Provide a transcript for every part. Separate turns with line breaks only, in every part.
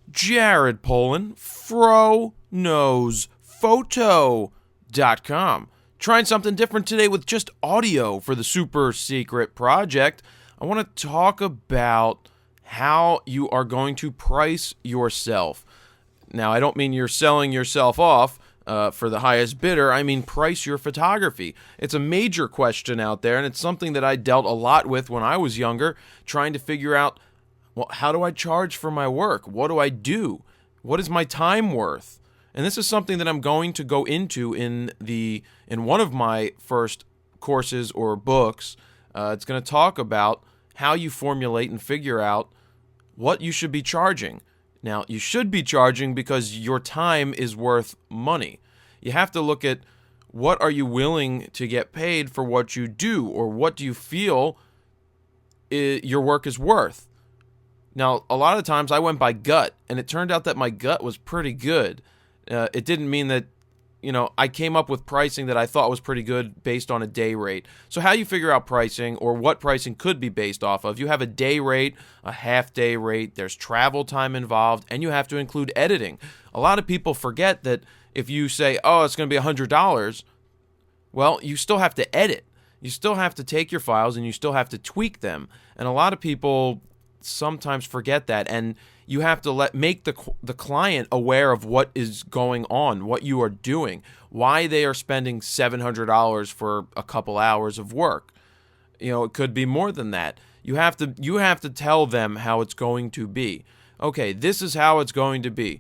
Jared Polin, FroKnowsPhoto.com. Trying something different today with just audio for the super secret project. I want to talk about how you are going to price yourself. Now, I don't mean you're selling yourself off for the highest bidder. I mean price your photography. It's a major question out there, and it's something that I dealt a lot with when I was younger, trying to figure out, well, how do I charge for my work? What do I do? What is my time worth? And this is something that I'm going to go into in one of my first courses or books. It's going to talk about how you formulate and figure out what you should be charging. Now, you should be charging because your time is worth money. You have to look at what are you willing to get paid for what you do, or what do you feel your work is worth. Now, a lot of times I went by gut, and it turned out that my gut was pretty good. It didn't mean that, I came up with pricing that I thought was pretty good based on a day rate. So how you figure out pricing, or what pricing could be based off of, you have a day rate, a half-day rate, there's travel time involved, and you have to include editing. A lot of people forget that if you say, oh, it's going to be $100, well, you still have to edit. You still have to take your files, and you still have to tweak them. And a lot of people sometimes forget that, and you have to make the client aware of what is going on, what you are doing, why they are spending $700 for a couple hours of work. It could be more than that. You have to tell them how it's going to be. Okay, this is how it's going to be.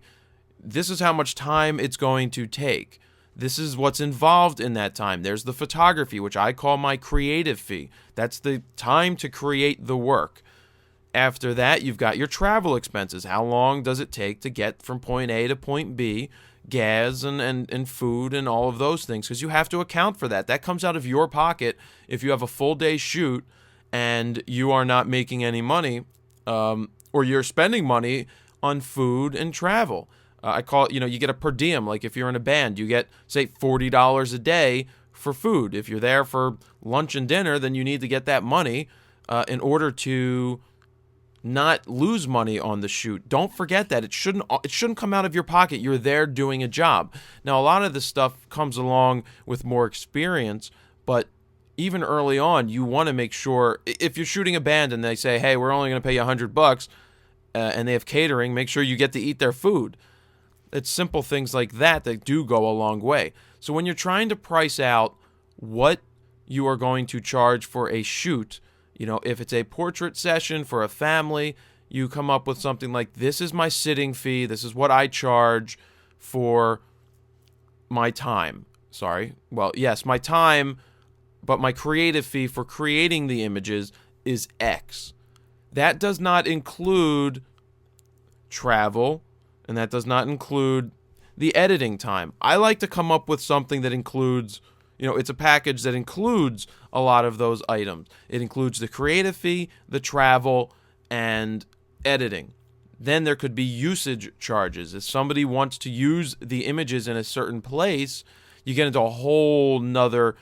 This is how much time it's going to take. This is what's involved in that time. There's the photography, which I call my creative fee. That's the time to create the work. After that, you've got your travel expenses. How long does it take to get from point A to point B? Gas and food and all of those things, because you have to account for that. That comes out of your pocket if you have a full day shoot and you are not making any money, or you're spending money on food and travel. I call it, you get a per diem. Like if you're in a band, you get, say, $40 a day for food. If you're there for lunch and dinner, then you need to get that money in order to not lose money on the shoot. Don't forget that. It shouldn't come out of your pocket. You're there doing a job. Now, a lot of this stuff comes along with more experience, but even early on, you want to make sure, if you're shooting a band and they say, hey, we're only going to pay you $100, and they have catering, make sure you get to eat their food. It's simple things like that do go a long way. So when you're trying to price out what you are going to charge for a shoot, if it's a portrait session for a family, you come up with something like, this is my sitting fee, this is what I charge for my time. My time, but my creative fee for creating the images is X. That does not include travel, and that does not include the editing time. I like to come up with something that includes, it's a package that includes a lot of those items. It includes the creative fee, the travel, and editing. Then there could be usage charges. If somebody wants to use the images in a certain place, you get into a whole nother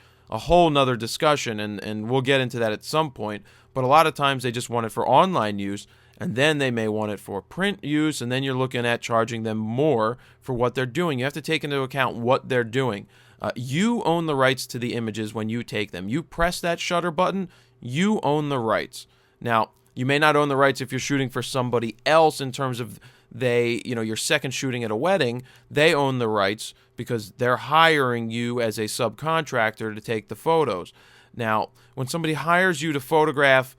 discussion, and we'll get into that at some point. But a lot of times they just want it for online use, and then they may want it for print use, and then you're looking at charging them more for what they're doing. You have to take into account what they're doing. You own the rights to the images when you take them. You press that shutter button, you own the rights. Now, you may not own the rights if you're shooting for somebody else in terms of your second shooting at a wedding. They own the rights because they're hiring you as a subcontractor to take the photos. Now, when somebody hires you to photograph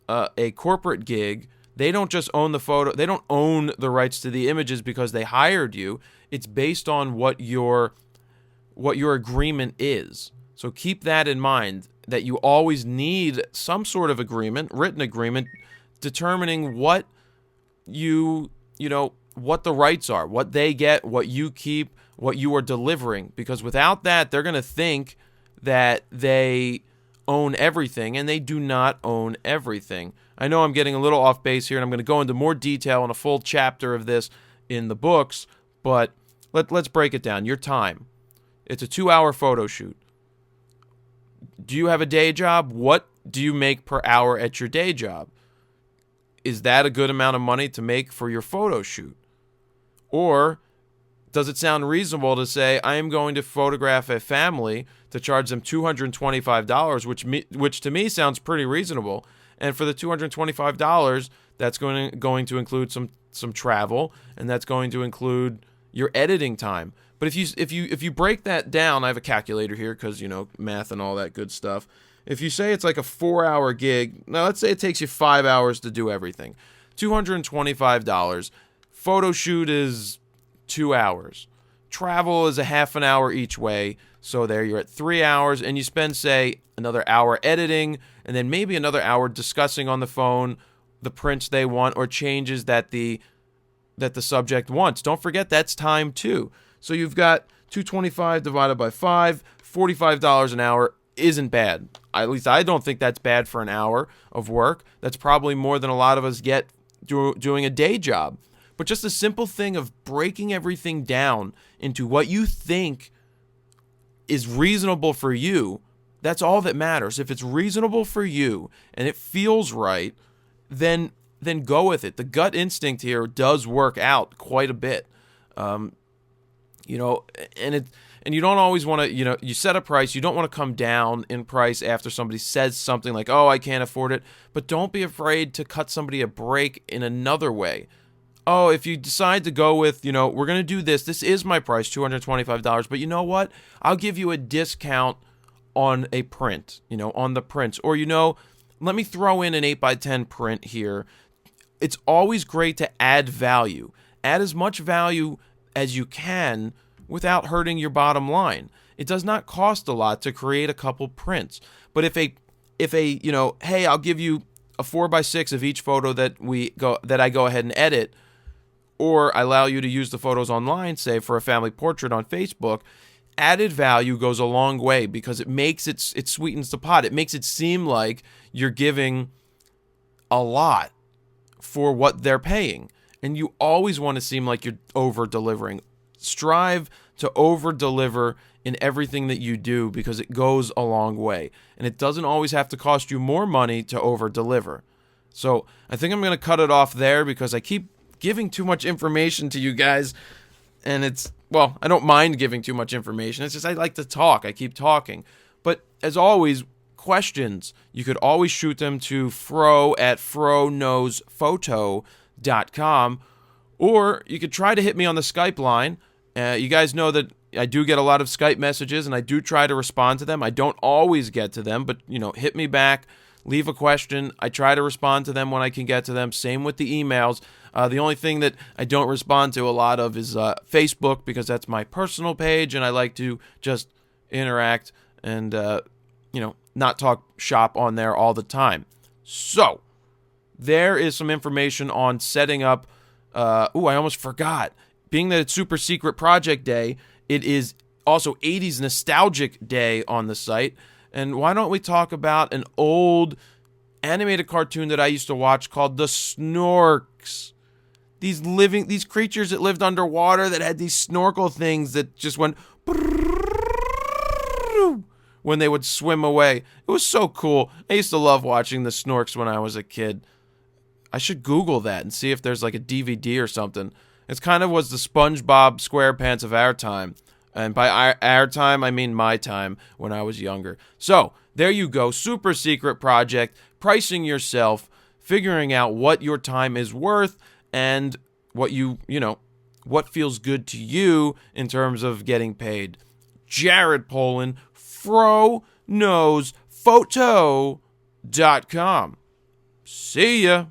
a corporate gig, they don't just own the photo. They don't own the rights to the images because they hired you. It's based on what your agreement is. So keep that in mind, that you always need some sort of agreement, written agreement, determining what what the rights are, what they get, what you keep, what you are delivering. Because without that, they're going to think that they own everything, and they do not own everything. I know I'm getting a little off base here, and I'm going to go into more detail in a full chapter of this in the books, but let's break it down. Your time. It's a 2-hour photo shoot. Do you have a day job? What do you make per hour at your day job? Is that a good amount of money to make for your photo shoot? Or does it sound reasonable to say, I am going to photograph a family to charge them $225, which to me sounds pretty reasonable. And for the $225, that's going to include some travel, and that's going to include your editing time. But if you break that down, I have a calculator here because, math and all that good stuff. If you say it's like a 4-hour gig, now let's say it takes you 5 hours to do everything. $225. Photo shoot is 2 hours. Travel is a half an hour each way. So there you're at 3 hours, and you spend, say, another hour editing, and then maybe another hour discussing on the phone the prints they want or changes that the subject wants. Don't forget that's time too. So you've got $225 divided by 5, $45 an hour isn't bad. At least I don't think that's bad for an hour of work. That's probably more than a lot of us get doing a day job. But just a simple thing of breaking everything down into what you think is reasonable for you, that's all that matters. If it's reasonable for you and it feels right, then go with it. The gut instinct here does work out quite a bit. And you don't always want to, you set a price. You don't want to come down in price after somebody says something like, oh, I can't afford it. But don't be afraid to cut somebody a break in another way. Oh, if you decide to go with, we're going to do this. This is my price, $225. But you know what? I'll give you a discount on a print, on the prints. Or, let me throw in an 8x10 print here. It's always great to add value. Add as much value as you can without hurting your bottom line. It does not cost a lot to create a couple prints. But if hey, I'll give you a 4x6 of each photo that I go ahead and edit, or I allow you to use the photos online, say for a family portrait on Facebook, added value goes a long way because it sweetens the pot. It makes it seem like you're giving a lot for what they're paying. And you always want to seem like you're over-delivering. Strive to over-deliver in everything that you do because it goes a long way. And it doesn't always have to cost you more money to over-deliver. So I think I'm going to cut it off there because I keep giving too much information to you guys. And I don't mind giving too much information. It's just I like to talk. I keep talking. But as always, questions, you could always shoot them to fro@froknowsphoto.com, or you could try to hit me on the Skype line. You guys know that I do get a lot of Skype messages, and I do try to respond to them. I don't always get to them, but, hit me back, leave a question. I try to respond to them when I can get to them. Same with the emails. The only thing that I don't respond to a lot of is Facebook, because that's my personal page, and I like to just interact and, not talk shop on there all the time. So, there is some information on setting up. I almost forgot. Being that it's Super Secret Project Day, it is also 80s Nostalgic Day on the site. And why don't we talk about an old animated cartoon that I used to watch called The Snorks? These creatures that lived underwater that had these snorkel things that just went when they would swim away. It was so cool. I used to love watching the Snorks when I was a kid. I should Google that and see if there's like a DVD or something. It's kind of was the SpongeBob SquarePants of our time. And by our time, I mean my time when I was younger. So, there you go. Super Secret Project. Pricing yourself. Figuring out what your time is worth. And what what feels good to you in terms of getting paid. Jared Polin, FroKnowsPhoto.com. See ya.